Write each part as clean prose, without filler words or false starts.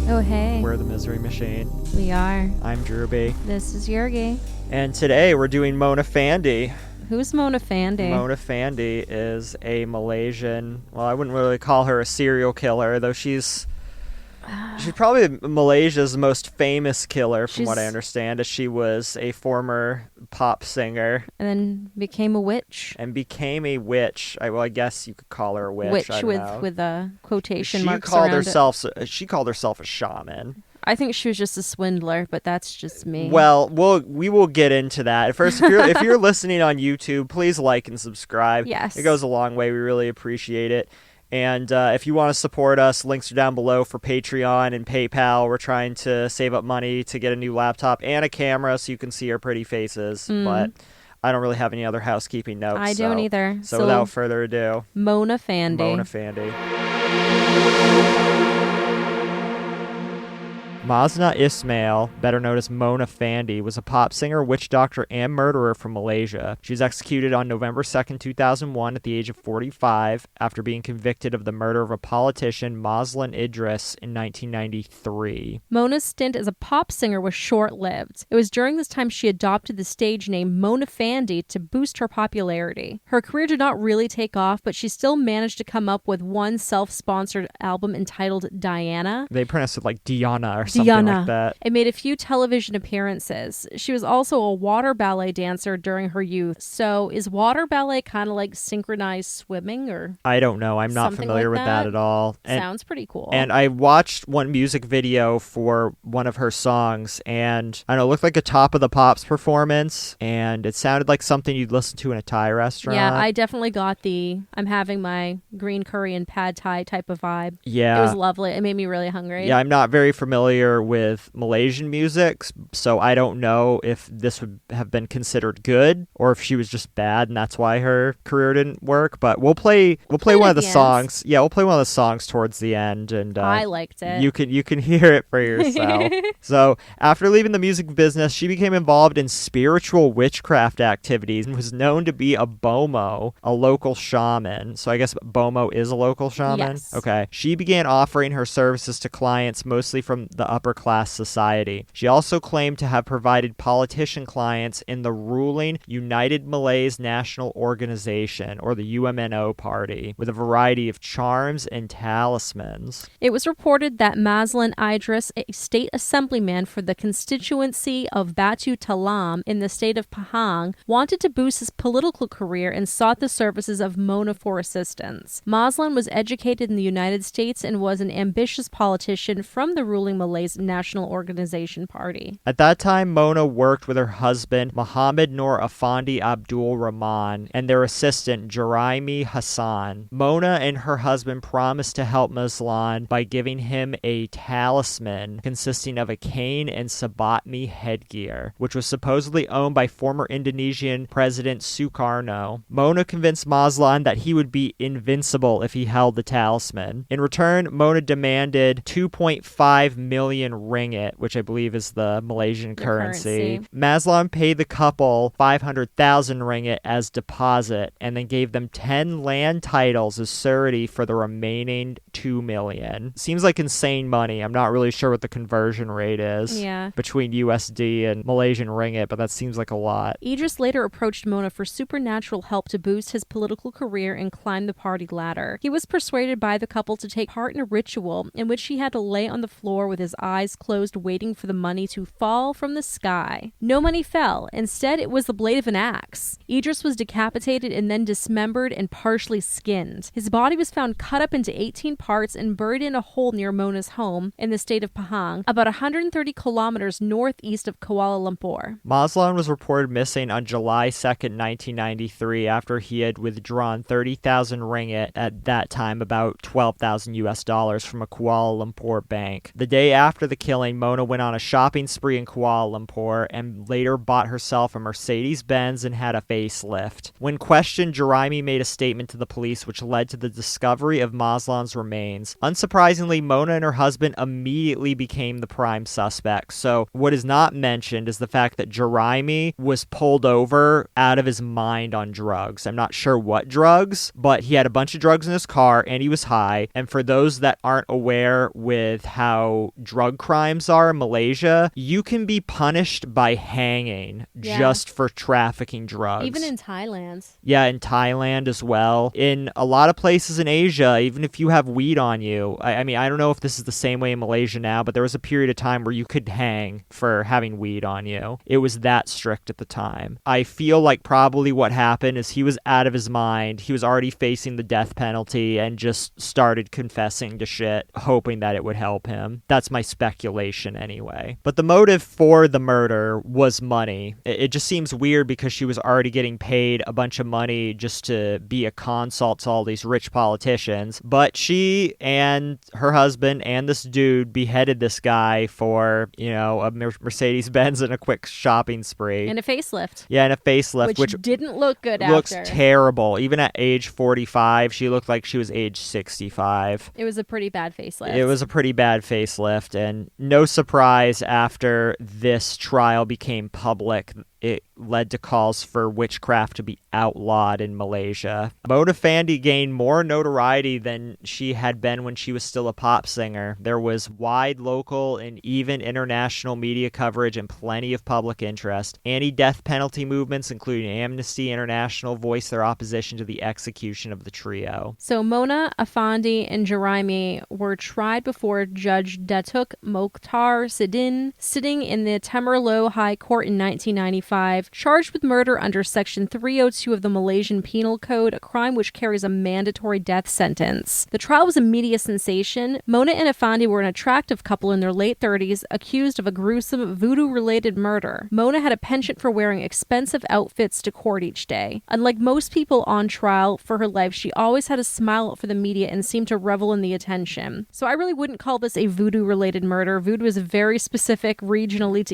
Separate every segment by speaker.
Speaker 1: Oh, hey.
Speaker 2: We're the Misery Machine.
Speaker 1: We are.
Speaker 2: I'm Drewby.
Speaker 1: This is Yergy.
Speaker 2: And today we're doing Mona Fandey.
Speaker 1: Who's Mona Fandey?
Speaker 2: Mona Fandey is a Malaysian, well, I wouldn't really call her a serial killer, though she's probably Malaysia's most famous killer, from what I understand, as she was a former pop singer.
Speaker 1: And then became a witch.
Speaker 2: I guess you could call her a witch.
Speaker 1: With quotation marks
Speaker 2: called
Speaker 1: around
Speaker 2: herself. She called herself a shaman.
Speaker 1: I think she was just a swindler, but that's just me.
Speaker 2: Well, we will get into that. First, if you're listening on YouTube, please like and subscribe.
Speaker 1: Yes.
Speaker 2: It goes a long way. We really appreciate it. And if you want to support us, links are down below for Patreon and PayPal. We're trying to save up money to get a new laptop and a camera so you can see our pretty faces. But I don't really have any other housekeeping notes.
Speaker 1: I don't either.
Speaker 2: So without further ado,
Speaker 1: Mona Fandey.
Speaker 2: Mona Fandey. Mazlan Ismail, better known as Mona Fandey, was a pop singer, witch doctor, and murderer from Malaysia. She was executed on November 2nd, 2001 at the age of 45 after being convicted of the murder of a politician, Mazlan Idris, in 1993.
Speaker 1: Mona's stint as a pop singer was short-lived. It was during this time she adopted the stage name Mona Fandey to boost her popularity. Her career did not really take off, but she still managed to come up with one self-sponsored album entitled Diana.
Speaker 2: They pronounce it like Diana or something like that.
Speaker 1: It made a few television appearances. She was also a water ballet dancer during her youth. So is water ballet kind of like synchronized swimming or?
Speaker 2: I don't know. I'm not familiar with that at all.
Speaker 1: Sounds pretty cool.
Speaker 2: And I watched one music video for one of her songs, and I don't know, it looked like a Top of the Pops performance, and it sounded like something you'd listen to in a Thai restaurant.
Speaker 1: Yeah, I definitely got the I'm having my green curry and pad Thai type of vibe.
Speaker 2: Yeah.
Speaker 1: It was lovely. It made me really hungry.
Speaker 2: Yeah, I'm not very familiar with Malaysian music, so I don't know if this would have been considered good or if she was just bad and that's why her career didn't work. But we'll play one of the songs. Yeah, we'll play one of the songs towards the end, and
Speaker 1: I liked it.
Speaker 2: You can hear it for yourself. So after leaving the music business, she became involved in spiritual witchcraft activities and was known to be a bomo, a local shaman. So I guess bomo is a local shaman.
Speaker 1: Yes.
Speaker 2: Okay. She began offering her services to clients mostly from the upper class society. She also claimed to have provided politician clients in the ruling United Malays National Organization, or the UMNO party, with a variety of charms and talismans.
Speaker 1: It was reported that Mazlan Idris, a state assemblyman for the constituency of Batu Talam in the state of Pahang, wanted to boost his political career and sought the services of Mona for assistance. Mazlan was educated in the United States and was an ambitious politician from the ruling Malays National Organization Party.
Speaker 2: At that time, Mona worked with her husband, Muhammad Noor Afandi Abdul Rahman, and their assistant, Juraimi Hassan. Mona and her husband promised to help Mazlan by giving him a talisman consisting of a cane and sabatmi headgear, which was supposedly owned by former Indonesian President Sukarno. Mona convinced Mazlan that he would be invincible if he held the talisman. In return, Mona demanded 2.5 million ringgit, which I believe is the Malaysian currency. Mazlan paid the couple 500,000 ringgit as deposit and then gave them 10 land titles as surety for the remaining 2 million. Seems like insane money. I'm not really sure what the conversion rate is between USD and Malaysian ringgit, but that seems like a lot.
Speaker 1: Idris later approached Mona for supernatural help to boost his political career and climb the party ladder. He was persuaded by the couple to take part in a ritual in which he had to lay on the floor with his eyes closed, waiting for the money to fall from the sky. No money fell. Instead, it was the blade of an axe. Idris was decapitated and then dismembered and partially skinned. His body was found cut up into 18 parts and buried in a hole near Mona's home in the state of Pahang, about 130 kilometers northeast of Kuala Lumpur.
Speaker 2: Mazlan was reported missing on July 2nd, 1993, after he had withdrawn 30,000 ringgit, at that time about 12,000 US dollars, from a Kuala Lumpur bank. The day after the killing, Mona went on a shopping spree in Kuala Lumpur and later bought herself a Mercedes-Benz and had a facelift. When questioned, Juraimi made a statement to the police which led to the discovery of Mazlan's remains. Unsurprisingly, Mona and her husband immediately became the prime suspects. So what is not mentioned is the fact that Juraimi was pulled over out of his mind on drugs. I'm not sure what drugs, but he had a bunch of drugs in his car and he was high. And for those that aren't aware with how drug crimes are in Malaysia, you can be punished by hanging just for trafficking drugs.
Speaker 1: Even in Thailand.
Speaker 2: Yeah, in Thailand as well. In a lot of places in Asia, even if you have weed on you, I mean, I don't know if this is the same way in Malaysia now, but there was a period of time where you could hang for having weed on you. It was that strict at the time. I feel like probably what happened is he was out of his mind. He was already facing the death penalty and just started confessing to shit, hoping that it would help him. That's my speculation anyway. But the motive for the murder was money. It just seems weird because she was already getting paid a bunch of money just to be a consult to all these rich politicians. But she and her husband and this dude beheaded this guy for, you know, a Mercedes-Benz and a quick shopping spree.
Speaker 1: And a facelift.
Speaker 2: Yeah, and a facelift. Which
Speaker 1: didn't look good
Speaker 2: looks
Speaker 1: after.
Speaker 2: Terrible. Even at age 45, she looked like she was age 65.
Speaker 1: It was a pretty bad facelift.
Speaker 2: It was a pretty bad facelift, and no surprise after this trial became public, it led to calls for witchcraft to be outlawed in Malaysia. Mona Fandey gained more notoriety than she had been when she was still a pop singer. There was wide local and even international media coverage and plenty of public interest. Anti-death penalty movements, including Amnesty International, voiced their opposition to the execution of the trio.
Speaker 1: So Mona, Fandi, and Jeremy were tried before Judge Datuk Mokhtar Sidin, sitting in the Temerloh High Court in 1995, charged with murder under Section 302 of the Malaysian Penal Code, a crime which carries a mandatory death sentence. The trial was a media sensation. Mona and Fandi were an attractive couple in their late 30s, accused of a gruesome voodoo-related murder. Mona had a penchant for wearing expensive outfits to court each day. Unlike most people on trial for her life, she always had a smile out for the media and seemed to revel in the attention. So I really wouldn't call this a voodoo-related murder. Voodoo is very specific regionally to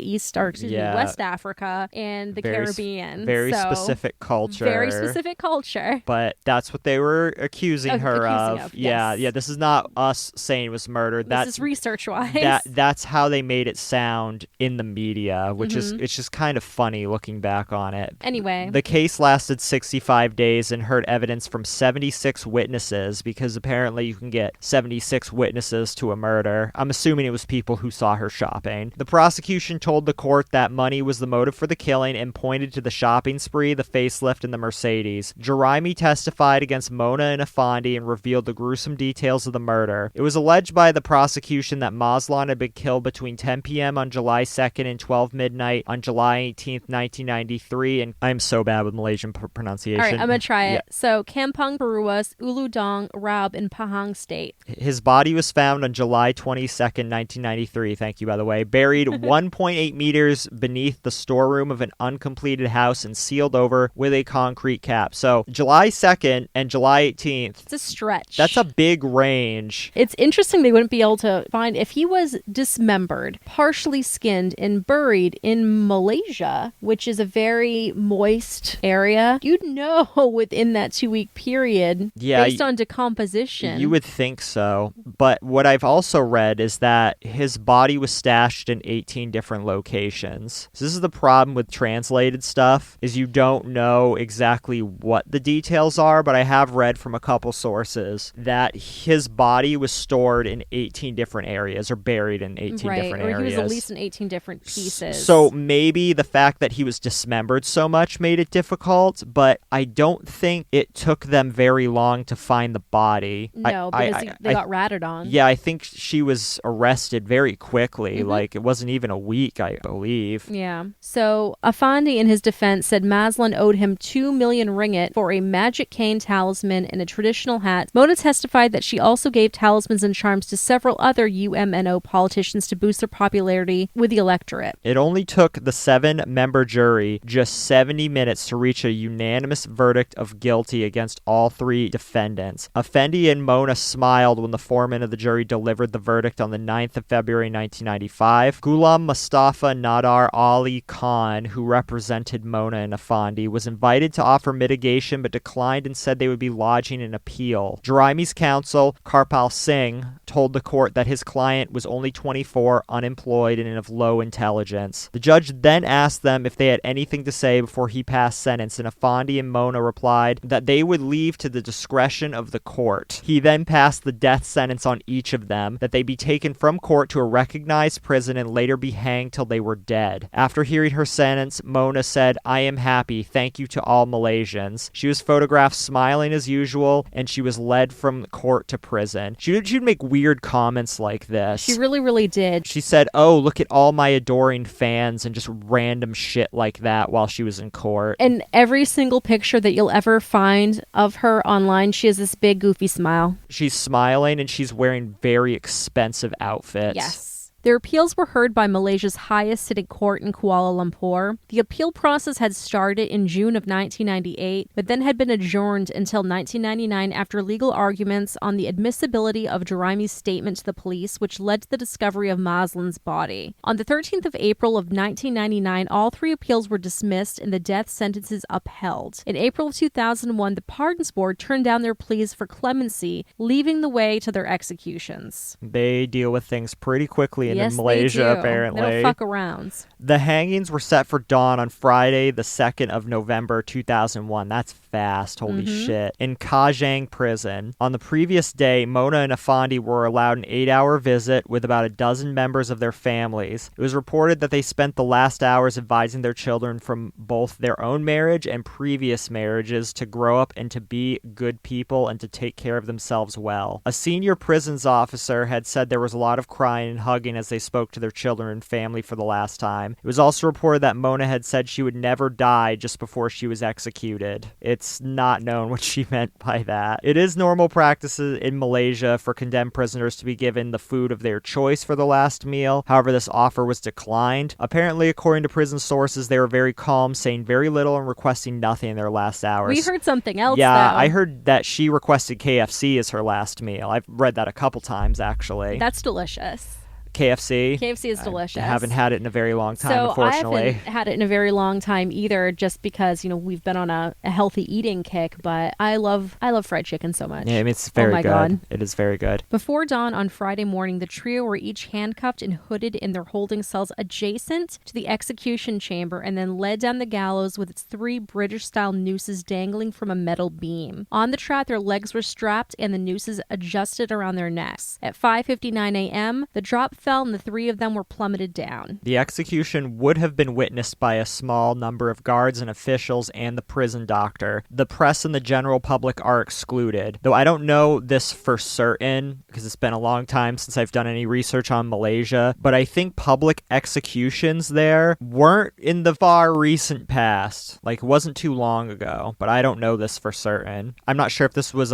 Speaker 1: West Africa and the Caribbean.
Speaker 2: Very specific culture.
Speaker 1: Very specific culture.
Speaker 2: But that's what they were accusing her of.
Speaker 1: Yes.
Speaker 2: Yeah, this is not us saying it was murder.
Speaker 1: This is research-wise.
Speaker 2: That's how they made it sound in the media, which is, it's just kind of funny looking back on it.
Speaker 1: Anyway.
Speaker 2: The case lasted 65 days and heard evidence from 76 witnesses, because apparently you can get 76 witnesses to a murder. I'm assuming it was people who saw her shopping. The prosecution told the court that money was the motive for the killing and pointed to the shopping spree, the facelift, and the Mercedes. Jeremy testified against Mona and Fandi and revealed the gruesome details of the murder. It was alleged by the prosecution that Mazlan had been killed between 10 p.m. on July 2nd and 12 midnight on July 18th, 1993, and I'm so bad with Malaysian pronunciation.
Speaker 1: All right, I'm going to try it. So, Kampong Peruas, Uludong, Raub in Pahang State.
Speaker 2: His body was found on July 22nd, 1993, thank you, by the way, buried 1.8 meters beneath the storeroom of an uncompleted house and sealed over with a concrete cap. So, July 2nd and July 18th.
Speaker 1: It's a stretch.
Speaker 2: That's a big range.
Speaker 1: It's interesting they wouldn't be able to find if he was dismembered, partially skinned, and buried in Malaysia, which is a very moist area. You'd know within that 2-week period, based on decomposition.
Speaker 2: You would think so. But what I've also read is that his body was stashed in 18 different locations. So this is the problem with translated stuff, is you don't know exactly what the details are, but I have read from a couple sources that his body was stored in 18 different areas, or buried in 18 different areas.
Speaker 1: Or he was at least in 18 different pieces.
Speaker 2: So maybe the fact that he was dismembered so much made it difficult, but I don't think it took them very long to find the body.
Speaker 1: No, because they got ratted on.
Speaker 2: Yeah, I think she was arrested very quickly. Like, it wasn't even a week, I believe.
Speaker 1: Yeah. So Fandi, in his defense, said Mazlan owed him 2 million ringgit for a magic cane talisman and a traditional hat. Mona testified that she also gave talismans and charms to several other UMNO politicians to boost their popularity with the electorate.
Speaker 2: It only took the 7-member jury just 70 minutes to reach a unanimous verdict of guilty against all 3 defendants. Fandi and Mona smiled when the foreman of the jury delivered the verdict on the 9th of February 1995. Ghulam Mustafa Nadar Ali Khan, who represented Mona and Fandi, was invited to offer mitigation but declined and said they would be lodging an appeal. Juraimi's counsel, Karpal Singh, told the court that his client was only 24, unemployed, and of low intelligence. The judge then asked them if they had anything to say before he passed sentence, and Fandi and Mona replied that they would leave to the discretion of the court. He then passed the death sentence on each of them, that they be taken from court to a recognized prison and later be hanged till they were dead. After hearing her sentence, Mona said, "I am happy. Thank you to all Malaysians." She was photographed smiling as usual, and she was led from court to prison. She'd make weird comments like this.
Speaker 1: She really, really did.
Speaker 2: She said, "Oh, look at all my adoring fans," and just random shit like that while she was in court.
Speaker 1: And every single picture that you'll ever find of her online, she has this big goofy smile.
Speaker 2: She's smiling and she's wearing very expensive outfits.
Speaker 1: Yes. Their appeals were heard by Malaysia's highest sitting court in Kuala Lumpur. The appeal process had started in June of 1998, but then had been adjourned until 1999 after legal arguments on the admissibility of Juraimi's statement to the police, which led to the discovery of Mazlan's body. On the 13th of April of 1999, all three appeals were dismissed and the death sentences upheld. In April of 2001, the Pardons Board turned down their pleas for clemency, leaving the way to their executions.
Speaker 2: They deal with things pretty quickly
Speaker 1: Yes,
Speaker 2: in Malaysia,
Speaker 1: they do.
Speaker 2: apparently.
Speaker 1: They don't fuck around.
Speaker 2: The hangings were set for dawn on Friday, the 2nd of November, 2001. That's fast. Holy shit. In Kajang prison. On the previous day, Mona and Fandi were allowed an 8-hour visit with about a dozen members of their families. It was reported that they spent the last hours advising their children from both their own marriage and previous marriages to grow up and to be good people and to take care of themselves well. A senior prisons officer had said there was a lot of crying and hugging as they spoke to their children and family for the last time. It was also reported that Mona had said she would never die just before she was executed. It's not known what she meant by that. It is normal practices in Malaysia for condemned prisoners to be given the food of their choice for the last meal. However, this offer was declined. Apparently, according to prison sources, they were very calm, saying very little and requesting nothing in their last hours.
Speaker 1: We heard something else,
Speaker 2: Yeah,
Speaker 1: though.
Speaker 2: I heard that she requested KFC as her last meal. I've read that a couple times, actually.
Speaker 1: That's delicious.
Speaker 2: KFC.
Speaker 1: KFC is delicious.
Speaker 2: I haven't had it in a very long time,
Speaker 1: So
Speaker 2: unfortunately.
Speaker 1: I haven't had it in a very long time either, just because, we've been on a healthy eating kick, but I love fried chicken so much.
Speaker 2: Yeah, I mean, it's very
Speaker 1: my
Speaker 2: good.
Speaker 1: God.
Speaker 2: It is very good.
Speaker 1: Before dawn on Friday morning, the trio were each handcuffed and hooded in their holding cells adjacent to the execution chamber and then led down the gallows with its 3 British-style nooses dangling from a metal beam. On the trap, their legs were strapped and the nooses adjusted around their necks. At 5:59 a.m., the drop fell and the 3 of them were plummeted down.
Speaker 2: The execution would have been witnessed by a small number of guards and officials and the prison doctor. The press and the general public are excluded. Though I don't know this for certain because it's been a long time since I've done any research on Malaysia, but I think public executions there weren't in the far recent past. Like, it wasn't too long ago, but I don't know this for certain. I'm not sure if this was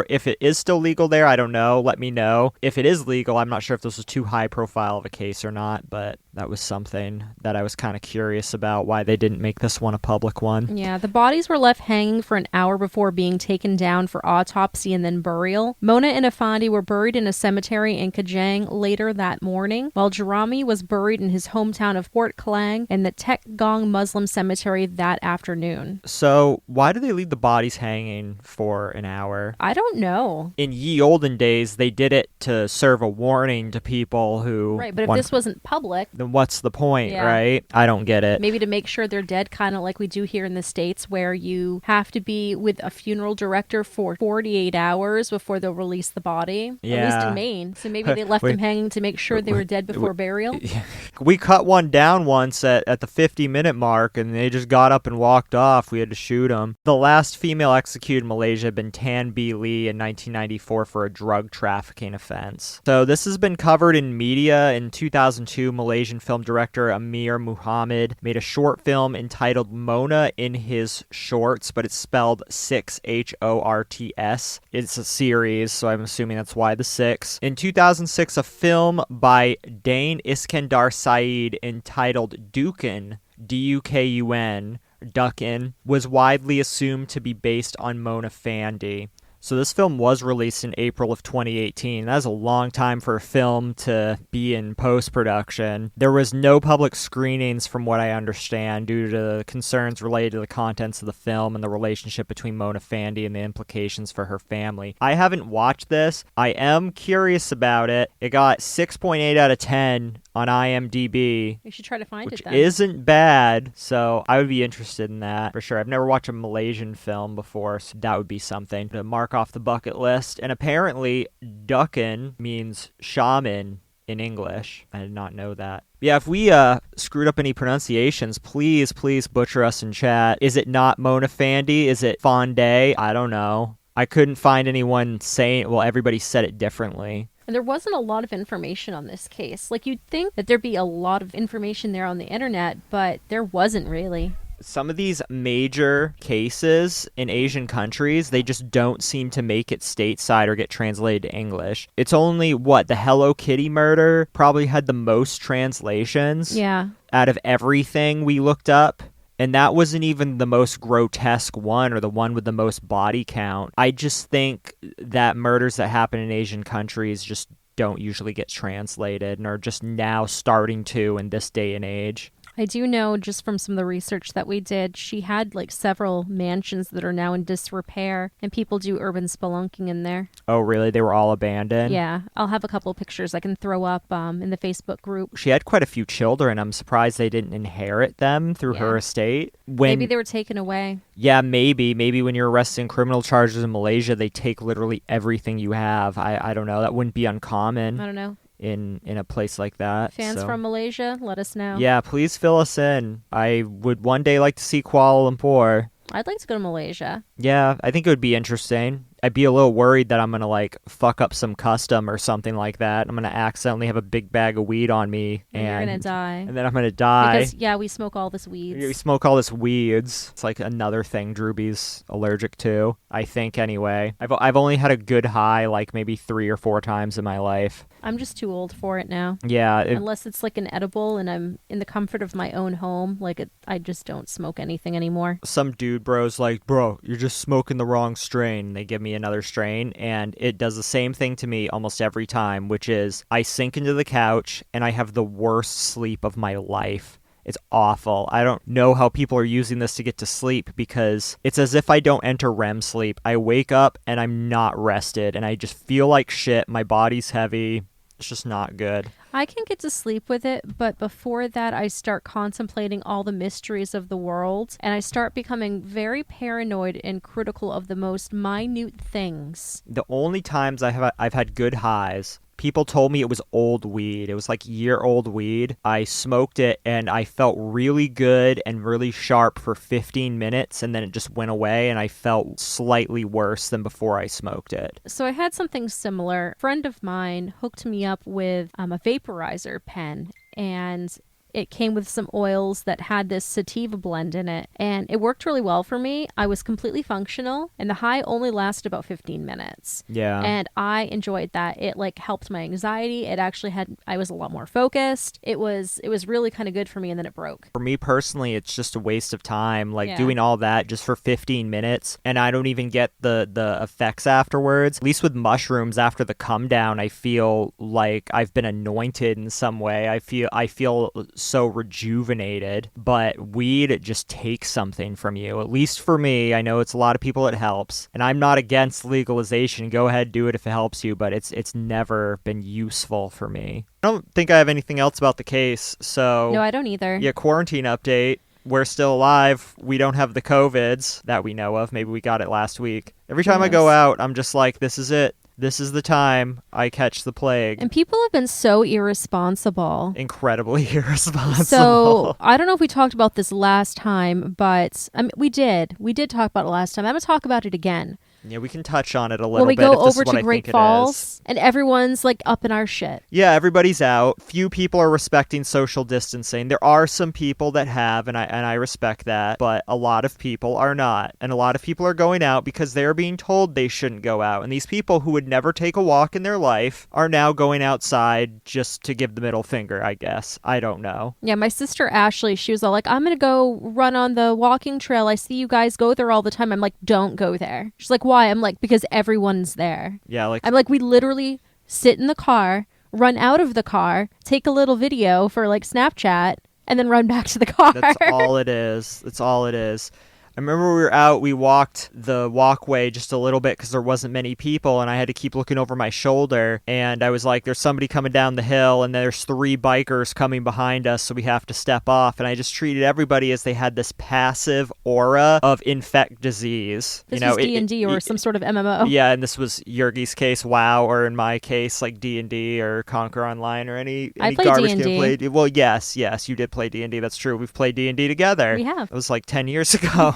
Speaker 2: if it is still legal there, I don't know. Let me know. If it is legal, I'm not sure if this was too high profile of a case or not, but that was something that I was kind of curious about, why they didn't make this one a public one.
Speaker 1: Yeah, the bodies were left hanging for an hour before being taken down for autopsy and then burial. Mona and Fandi were buried in a cemetery in Kajang later that morning, while Juraimi was buried in his hometown of Port Klang and the Tek Gong Muslim cemetery that afternoon.
Speaker 2: So why do they leave the bodies hanging for an hour?
Speaker 1: I don't know.
Speaker 2: In ye olden days, they did it to serve a warning to people who...
Speaker 1: Right, but if this wasn't public...
Speaker 2: Then what's the point, right? I don't get it.
Speaker 1: Maybe to make sure they're dead, kind of like we do here in the States, where you have to be with a funeral director for 48 hours before they'll release the body.
Speaker 2: Yeah.
Speaker 1: At least in Maine. So maybe they left them hanging to make sure they were dead before burial.
Speaker 2: We cut one down once at the 50-minute mark, and they just got up and walked off. We had to shoot them. The last female executed in Malaysia had been Tan B. Lee in 1994 for a drug trafficking offense. So this has been covered in media. In 2002, Malaysian film director Amir Muhammad made a short film entitled Mona in His Shorts, but it's spelled 6 Horts. It's a series, so I'm assuming that's why the 6. In 2006, a film by Dane Iskandar Saeed entitled Dukun, D-U-K-U-N, Duckin, was widely assumed to be based on Mona Fandey. So this film was released in April of 2018. That was a long time for a film to be in post-production. There was no public screenings from what I understand due to concerns related to the contents of the film and the relationship between Mona Fandey and the implications for her family. I haven't watched this. I am curious about it. It got 6.8 out of 10 on IMDb.
Speaker 1: You should try to find
Speaker 2: which
Speaker 1: it then.
Speaker 2: Isn't bad, so I would be interested in that for sure. I've never watched a Malaysian film before, so that would be something to mark off the bucket list. And apparently, Dukin means shaman in English. I did not know that. Yeah, if we screwed up any pronunciations, please butcher us in chat. Is it not Mona Fandey? Is it Fandey? I don't know. I couldn't find anyone saying, well, everybody said it differently.
Speaker 1: And there wasn't a lot of information on this case. Like, you'd think that there'd be a lot of information there on the internet, but there wasn't really.
Speaker 2: Some of these major cases in Asian countries, they just don't seem to make it stateside or get translated to English. It's only, the Hello Kitty murder probably had the most translations out of everything we looked up. And that wasn't even the most grotesque one or the one with the most body count. I just think that murders that happen in Asian countries just don't usually get translated and are just now starting to in this day and age.
Speaker 1: I do know just from some of the research that we did, she had like several mansions that are now in disrepair, and people do urban spelunking in there.
Speaker 2: Oh, really? They were all abandoned?
Speaker 1: Yeah. I'll have a couple of pictures I can throw up in the Facebook group.
Speaker 2: She had quite a few children. I'm surprised they didn't inherit them through her estate.
Speaker 1: Maybe they were taken away.
Speaker 2: Yeah, maybe. Maybe when you're arrested in criminal charges in Malaysia, they take literally everything you have. I don't know. That wouldn't be uncommon.
Speaker 1: I don't know.
Speaker 2: In a place like that.
Speaker 1: Fans from Malaysia, let us know.
Speaker 2: Yeah, please fill us in. I would one day like to see Kuala Lumpur.
Speaker 1: I'd like to go to Malaysia.
Speaker 2: Yeah, I think it would be interesting. I'd be a little worried that I'm going to fuck up some custom or something like that. I'm going to accidentally have a big bag of weed on me.
Speaker 1: And you're going to die.
Speaker 2: And then I'm going to die.
Speaker 1: Because, we smoke all this weeds.
Speaker 2: We smoke all this weeds. It's like another thing Drewby's allergic to, I think anyway. I've only had a good high maybe 3 or 4 times in my life.
Speaker 1: I'm just too old for it now.
Speaker 2: Yeah.
Speaker 1: Unless it's like an edible and I'm in the comfort of my own home, I just don't smoke anything anymore.
Speaker 2: Some dude bro's like, bro, you're just smoking the wrong strain. They give me another strain, and it does the same thing to me almost every time, which is I sink into the couch and I have the worst sleep of my life. It's awful. I don't know how people are using this to get to sleep because it's as if I don't enter REM sleep. I wake up and I'm not rested and I just feel like shit. My body's heavy. It's just not good.
Speaker 1: I can get to sleep with it, but before that, I start contemplating all the mysteries of the world, and I start becoming very paranoid and critical of the most minute things.
Speaker 2: The only times I've had good highs, people told me it was old weed. It was like year-old weed. I smoked it, and I felt really good and really sharp for 15 minutes, and then it just went away, and I felt slightly worse than before I smoked it.
Speaker 1: So I had something similar. A friend of mine hooked me up with a vaporizer pen, and it came with some oils that had this sativa blend in it, and it worked really well for me. I was completely functional, and the high only lasted about 15 minutes.
Speaker 2: Yeah.
Speaker 1: And I enjoyed that. It helped my anxiety. It actually I was a lot more focused. It was really kind of good for me, and then it broke.
Speaker 2: For me personally, it's just a waste of time, doing all that just for 15 minutes, and I don't even get the effects afterwards. At least with mushrooms, after the come down, I feel like I've been anointed in some way. I feel so rejuvenated, but weed, it just takes something from you. At least for me, I know it's a lot of people it helps, and I'm not against legalization. Go ahead, do it if it helps you, but it's never been useful for me. I don't think I have anything else about the case, so...
Speaker 1: No, I don't either.
Speaker 2: Yeah, quarantine update. We're still alive. We don't have the COVIDs that we know of. Maybe we got it last week. Every time I go out, I'm just like, this is it. This is the time I catch the plague.
Speaker 1: And people have been so irresponsible.
Speaker 2: Incredibly irresponsible.
Speaker 1: So, I don't know if we talked about this last time, but we did. We did talk about it last time. I'm going to talk about it again.
Speaker 2: Yeah, we can touch on it a little bit.
Speaker 1: When we go over to Great Falls and everyone's up in our shit.
Speaker 2: Yeah, everybody's out. Few people are respecting social distancing. There are some people that have, and I respect that, but a lot of people are not. And a lot of people are going out because they're being told they shouldn't go out. And these people who would never take a walk in their life are now going outside just to give the middle finger, I guess. I don't know. Yeah,
Speaker 1: my sister Ashley, she was all like, I'm going to go run on the walking trail. I see you guys go there all the time. I'm like, don't go there. She's like, why why. I'm like, because everyone's there.
Speaker 2: Yeah, like
Speaker 1: I'm like, we literally sit in the car, run out of the car, take a little video for like Snapchat, and then run back to the car.
Speaker 2: that's all it is. That's all it is. I remember we were out, we walked the walkway just a little bit because there wasn't many people, and I had to keep looking over my shoulder, and I was like, there's somebody coming down the hill, and there's 3 bikers coming behind us, so we have to step off, and I just treated everybody as they had this passive aura of infect disease.
Speaker 1: This was D&D or some sort of MMO.
Speaker 2: Yeah, and this was Yergy's case, WoW, or in my case, like D&D or Conquer Online or any
Speaker 1: I played
Speaker 2: garbage
Speaker 1: D&D.
Speaker 2: game played. Well, yes, you did play D&D, that's true. We've played D&D together.
Speaker 1: We have.
Speaker 2: It was like 10 years ago.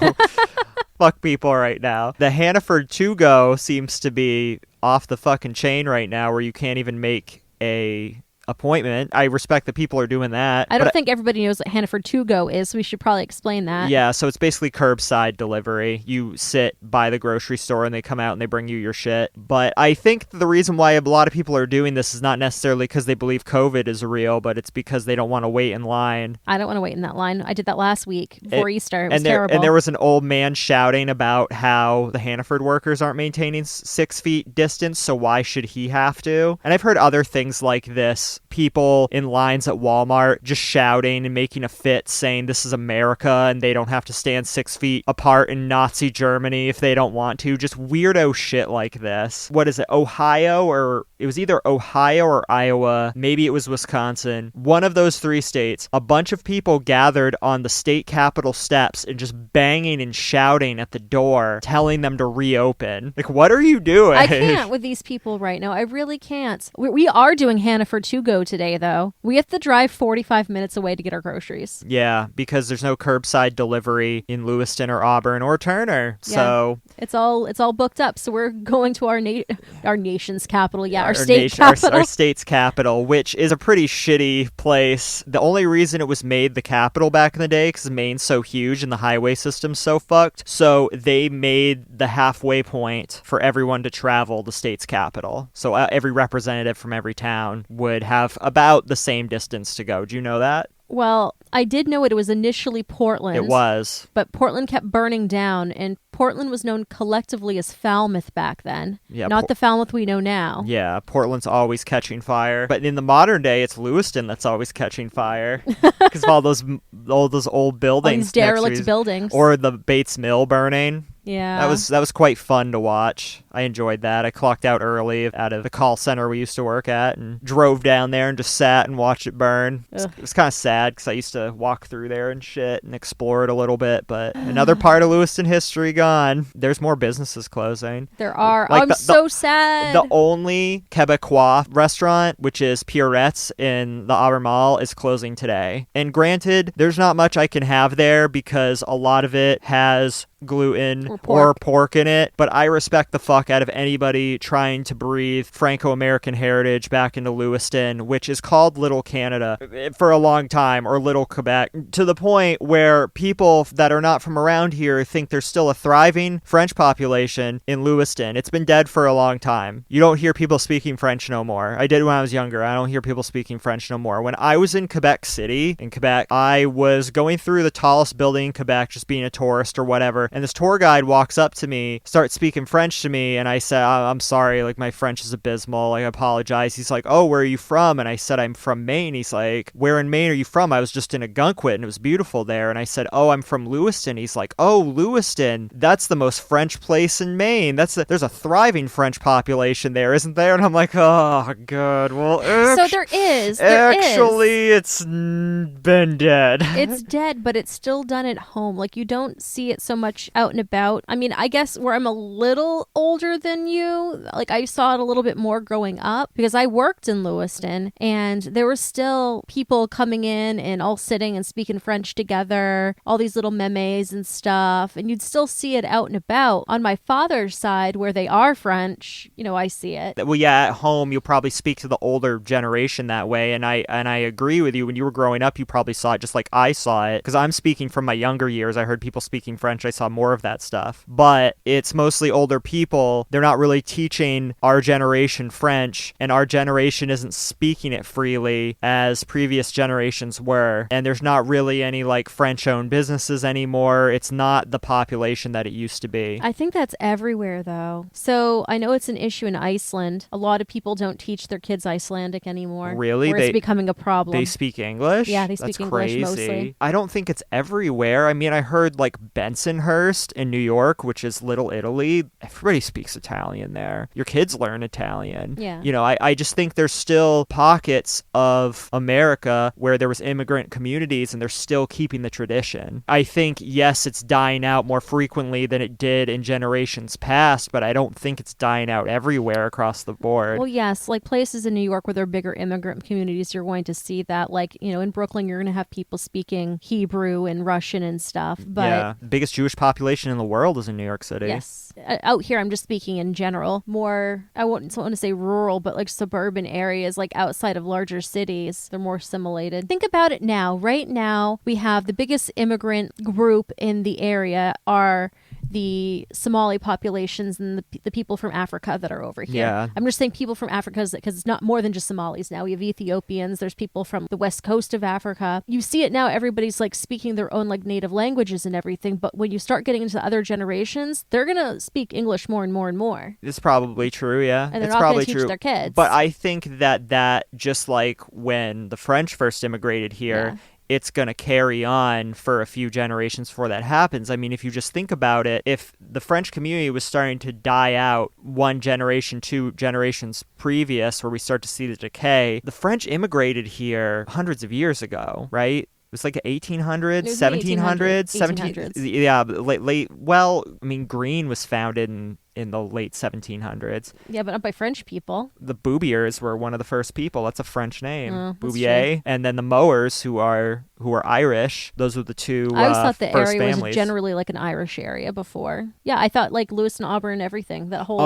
Speaker 2: Fuck people right now. The Hannaford 2-Go seems to be off the fucking chain right now where you can't even make a appointment. I respect that people are doing that.
Speaker 1: I don't think everybody knows what Hannaford 2-Go is, so we should probably explain that.
Speaker 2: Yeah, so it's basically curbside delivery. You sit by the grocery store and they come out and they bring you your shit. But I think the reason why a lot of people are doing this is not necessarily because they believe COVID is real, but it's because they don't want to wait in line.
Speaker 1: I don't want to wait in that line. I did that last week before Easter. It was terrible.
Speaker 2: And there was an old man shouting about how the Hannaford workers aren't maintaining 6 feet distance, so why should he have to? And I've heard other things like this. People in lines at Walmart just shouting and making a fit saying this is America and they don't have to stand 6 feet apart in Nazi Germany if they don't want to. Just weirdo shit like this. What is it? Ohio, or it was either Ohio or Iowa. Maybe it was Wisconsin. One of those 3 states. A bunch of people gathered on the state capitol steps and just banging and shouting at the door, telling them to reopen. Like, what are you doing?
Speaker 1: I can't with these people right now. I really can't. We are doing Hannaford 2-Go today, though. We have to drive 45 minutes away to get our groceries.
Speaker 2: Yeah, because there's no curbside delivery in Lewiston or Auburn or Turner. Yeah. So
Speaker 1: it's all booked up. So we're going to our nation's capital. Yeah, our state capital.
Speaker 2: Our state's capital, which is a pretty shitty place. The only reason it was made the capital back in the day because Maine's so huge and the highway system's so fucked. So they made the halfway point for everyone to travel the state's capital. So every representative from every town would have about the same distance to go. Do you know that?
Speaker 1: Well, I did know it was initially Portland.
Speaker 2: It was.
Speaker 1: But Portland kept burning down, and Portland was known collectively as Falmouth back then. Yeah, not the Falmouth we know now.
Speaker 2: Yeah, Portland's always catching fire. But in the modern day, it's Lewiston that's always catching fire. Because of all those old buildings.
Speaker 1: All these derelict buildings.
Speaker 2: Or the Bates Mill burning.
Speaker 1: Yeah.
Speaker 2: That was quite fun to watch. I enjoyed that. I clocked out early out of the call center we used to work at and drove down there and just sat and watched it burn. It was kind of sad because I used to walk through there and shit and explore it a little bit. But another part of Lewiston history gone. There's more businesses closing.
Speaker 1: There are. Like I'm so sad.
Speaker 2: The only Quebecois restaurant, which is Pierrette's in the Auburn Mall, is closing today. And granted, there's not much I can have there because a lot of it has gluten or pork in it, but I respect the fuck out of anybody trying to breathe Franco-American heritage back into Lewiston, which is called Little Canada for a long time, or Little Quebec, to the point where people that are not from around here think there's still a thriving French population in Lewiston. It's been dead for a long time. You don't hear people speaking French no more. I did when I was younger. I don't hear people speaking French no more. When I was in Quebec City, in Quebec, I was going through the tallest building in Quebec, just being a tourist or whatever, and this tour guide walks up to me, starts speaking French to me, and I said, I'm sorry, like, my French is abysmal, like, I apologize. He's like, oh, where are you from? And I said, I'm from Maine. He's like, where in Maine are you from? I was just in Agunquit, and it was beautiful there. And I said, oh, I'm from Lewiston. He's like, oh, Lewiston, that's the most French place in Maine. There's a thriving French population there, isn't there? And I'm like, oh, God, well,
Speaker 1: so there is.
Speaker 2: It's been dead.
Speaker 1: It's dead, but it's still done at home. Like, you don't see it so much out and about. I mean, I guess where I'm a little older than you, like, I saw it a little bit more growing up because I worked in Lewiston and there were still people coming in and all sitting and speaking French together, all these little memes and stuff, and you'd still see it out and about. On my father's side, where they are French, I see it.
Speaker 2: Well, yeah, at home you'll probably speak to the older generation that way, and I agree with you. When you were growing up, you probably saw it just like I saw it, because I'm speaking from my younger years. I heard people speaking French. I saw more of that stuff, but it's mostly older people people, they're not really teaching our generation French, and our generation isn't speaking it freely as previous generations were. And there's not really any like French-owned businesses anymore. It's not the population that it used to be.
Speaker 1: I think that's everywhere, though. So I know it's an issue in Iceland. A lot of people don't teach their kids Icelandic anymore.
Speaker 2: Really?
Speaker 1: It's becoming a problem.
Speaker 2: They speak English?
Speaker 1: Yeah, they speak English mostly.
Speaker 2: I don't think it's everywhere. I mean, I heard like Bensonhurst in New York, which is Little Italy. Everybody speaks Italian there. Your kids learn Italian.
Speaker 1: Yeah.
Speaker 2: You know, I just think there's still pockets of America where there was immigrant communities and they're still keeping the tradition. I think, yes, it's dying out more frequently than it did in generations past, but I don't think it's dying out everywhere across the board.
Speaker 1: Well, yes, like places in New York where there are bigger immigrant communities, you're going to see that. Like, you know, in Brooklyn, you're going to have people speaking Hebrew and Russian and stuff. But
Speaker 2: yeah, the biggest Jewish population in the world is in New York City.
Speaker 1: Yes. Out here, I'm just speaking in general. More, I wouldn't want to say rural, but like suburban areas, like outside of larger cities, they're more assimilated. Think about it now. Right now, we have the biggest immigrant group in the area are the Somali populations and the people from Africa that are over here.
Speaker 2: Yeah.
Speaker 1: I'm just saying people from Africa because it's not more than just Somalis now. We have Ethiopians. There's people from the west coast of Africa. You see it now. Everybody's like speaking their own like native languages and everything. But when you start getting into the other generations, they're going to speak English more and more and more.
Speaker 2: It's probably true, yeah.
Speaker 1: And they're
Speaker 2: it's
Speaker 1: not
Speaker 2: probably
Speaker 1: going to teach their kids.
Speaker 2: But I think that just like when the French first immigrated here, it's going to carry on for a few generations before that happens. I mean, if you just think about it, if the French community was starting to die out one generation, 2 generations previous, where we start to see the decay, the French immigrated here hundreds of years ago, right? It was like 1800s, 1700s,
Speaker 1: 1800s.
Speaker 2: Yeah, late. Well, I mean, Green was founded in the late 1700s.
Speaker 1: Yeah, but not by French people.
Speaker 2: The Bouviers were one of the first people. That's a French name.
Speaker 1: Bouvier.
Speaker 2: And then the Mowers, who are Irish. Those were the two
Speaker 1: I always thought the
Speaker 2: first
Speaker 1: area
Speaker 2: families.
Speaker 1: was generally like an Irish area before. Yeah, I thought like Lewis and Auburn, everything. That whole.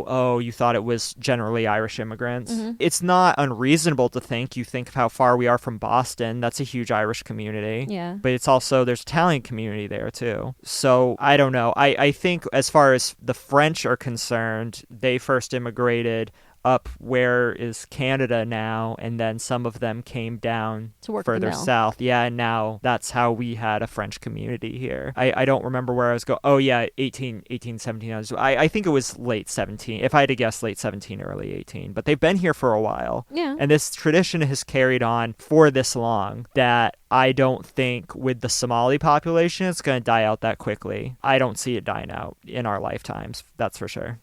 Speaker 2: Oh, you thought it was generally Irish immigrants.
Speaker 1: Mm-hmm.
Speaker 2: It's not unreasonable to think. You think of how far we are from Boston. That's a huge Irish community.
Speaker 1: Yeah.
Speaker 2: But it's also, there's Italian community there too. So I don't know. I think as far as the French are concerned, they first immigrated up where is Canada now, and then some of them came down
Speaker 1: to work
Speaker 2: further south. Yeah, and now that's how we had a French community here. I don't remember where I was going. Oh yeah, 17. I think it was late 17. If I had to guess, late 17, early 18. But they've been here for a while.
Speaker 1: Yeah.
Speaker 2: And this tradition has carried on for this long that I don't think with the Somali population it's going to die out that quickly. I don't see it dying out in our lifetimes, that's for sure.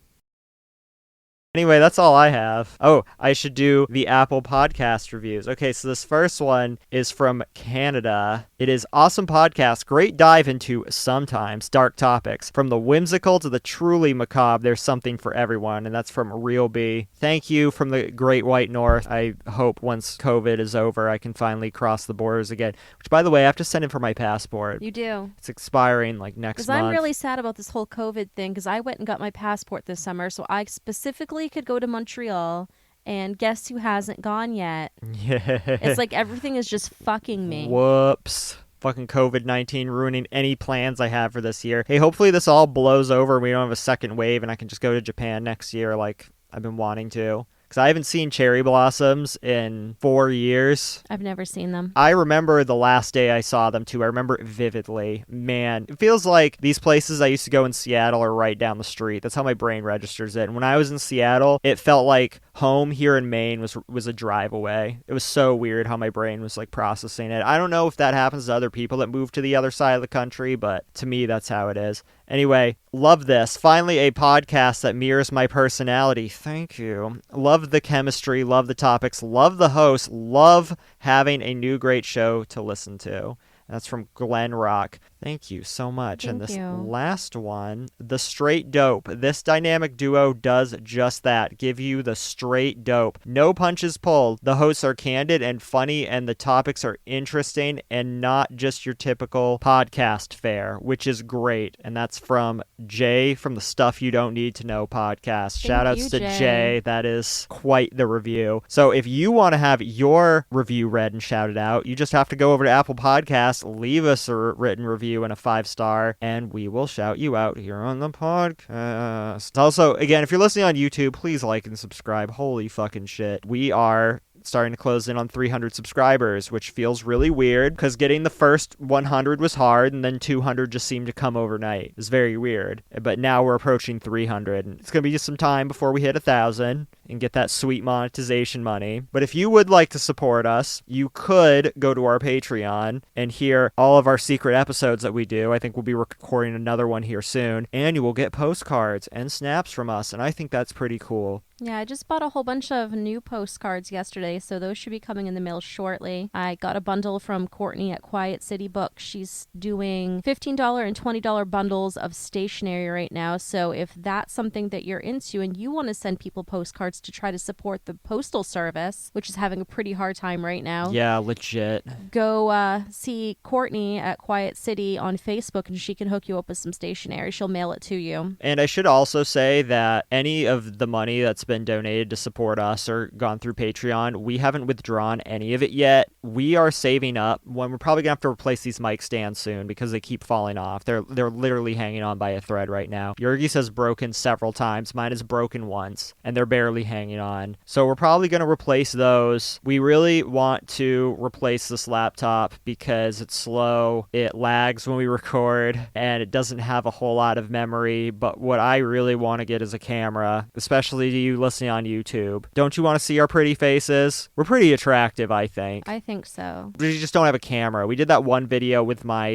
Speaker 2: Anyway, that's all I have. Oh, I should do the Apple Podcast reviews. Okay, so this first one is from Canada. It is awesome podcast. Great dive into sometimes dark topics. From the whimsical to the truly macabre, there's something for everyone. And that's from Real B. Thank you from the Great White North. I hope once COVID is over, I can finally cross the borders again. Which, by the way, I have to send in for my passport.
Speaker 1: You do.
Speaker 2: It's expiring like next month.
Speaker 1: Because I'm really sad about this whole COVID thing because I went and got my passport this summer. So I specifically could go to Montreal, and guess who hasn't gone yet?
Speaker 2: Yeah.
Speaker 1: It's like everything is just fucking me.
Speaker 2: Whoops. Fucking COVID-19 ruining any plans I have for this year. Hey, hopefully this all blows over and we don't have a second wave and I can just go to Japan next year like I've been wanting to. Because I haven't seen cherry blossoms in 4 years.
Speaker 1: I've never seen them.
Speaker 2: I remember the last day I saw them, too. I remember it vividly. Man, it feels like these places I used to go in Seattle are right down the street. That's how my brain registers it. And when I was in Seattle, it felt like home here in Maine was a drive away. It was so weird how my brain was, like, processing it. I don't know if that happens to other people that move to the other side of the country, but to me, that's how it is. Anyway, love this. Finally, a podcast that mirrors my personality. Thank you. Love the chemistry, love the topics, love the host, love having a new great show to listen to. That's from Glen Rock. Thank you so much.
Speaker 1: Thank
Speaker 2: and this
Speaker 1: you.
Speaker 2: last one, the straight dope. This dynamic duo does just that. Give you the straight dope. No punches pulled. The hosts are candid and funny, and the topics are interesting and not just your typical podcast fare, which is great. And that's from Jay from the Stuff You Don't Need to Know podcast. Shout outs to Jay. That is quite the review. So if you want to have your review read and shouted out, you just have to go over to Apple Podcasts, leave us a written review, review and a 5-star, and we will shout you out here on the podcast. Also, again, if you're listening on YouTube, please like and subscribe. Holy fucking shit. We are starting to close in on 300 subscribers, which feels really weird because getting the first 100 was hard and then 200 just seemed to come overnight. It's very weird. But now we're approaching 300 and it's going to be just some time before we hit 1,000 and get that sweet monetization money. But if you would like to support us, you could go to our Patreon and hear all of our secret episodes that we do. I think we'll be recording another one here soon, and you will get postcards and snaps from us, and I think that's pretty cool.
Speaker 1: Yeah, I just bought a whole bunch of new postcards yesterday, so those should be coming in the mail shortly. I got a bundle from Courtney at Quiet City Books. She's doing $15 and $20 bundles of stationery right now, so if that's something that you're into and you want to send people postcards to try to support the postal service, which is having a pretty hard time right now.
Speaker 2: Yeah, legit.
Speaker 1: Go see Courtney at Quiet City on Facebook and she can hook you up with some stationery. She'll mail it to you.
Speaker 2: And I should also say that any of the money that's been donated to support us or gone through Patreon, we haven't withdrawn any of it yet. We are saving up. When we're probably gonna have to replace these mic stands soon because they keep falling off. They're literally hanging on by a thread right now. Yergy's has broken several times. Mine is broken once, and they're barely hanging on. So we're probably gonna replace those. We really want to replace this laptop because it's slow. It lags when we record, and it doesn't have a whole lot of memory. But what I really want to get is a camera, especially to you listening on YouTube. Don't you want to see our pretty faces? We're pretty attractive, I think.
Speaker 1: I think so.
Speaker 2: We just don't have a camera. We did that one video with my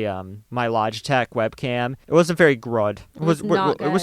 Speaker 2: my Logitech webcam. It wasn't very good. It was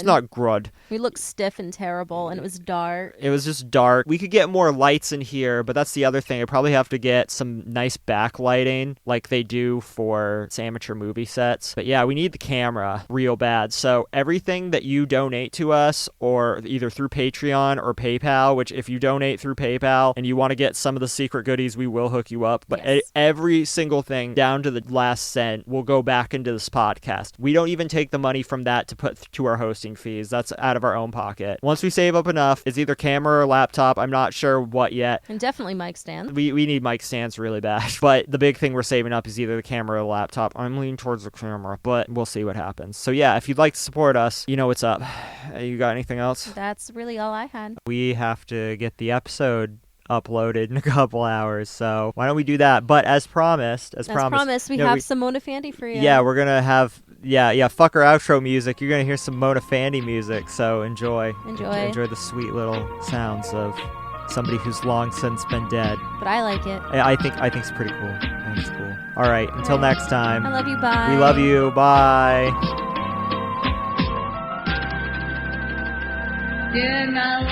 Speaker 2: not good.
Speaker 1: We looked stiff and terrible, and it was dark.
Speaker 2: It was just dark. We could get more lights in here, but that's the other thing. I probably have to get some nice backlighting like they do for amateur movie sets. But yeah, we need the camera real bad. So everything that you donate to us, or either through Patreon or PayPal, which if you donate through PayPal and you want to get some of the secret goodies, we will hook you up. But
Speaker 1: yes,
Speaker 2: every single thing down to the last cent will go back into this podcast. We don't even take the money from that to put to our hosting fees. That's out of our own pocket. Once we save up enough, it's either camera or laptop. I'm not sure what yet.
Speaker 1: And definitely mic stands.
Speaker 2: We need mic stands really bad. But the big thing we're saving up is either the camera or the laptop. I'm leaning towards the camera, but we'll see what happens. So yeah, if you'd like to support us, you know what's up. You got anything else?
Speaker 1: That's really all I had.
Speaker 2: We have to get the episode uploaded in a couple hours, so why don't we do that? But as promised, we
Speaker 1: have some Mona Fandey for you.
Speaker 2: Yeah, we're gonna have fuck our outro music. You're gonna hear some Mona Fandey music, so enjoy the sweet little sounds of somebody who's long since been dead.
Speaker 1: But I like it.
Speaker 2: I think it's pretty cool. I think it's cool. All right, until next time.
Speaker 1: I love you. Bye.
Speaker 2: We love you. Bye.
Speaker 3: In a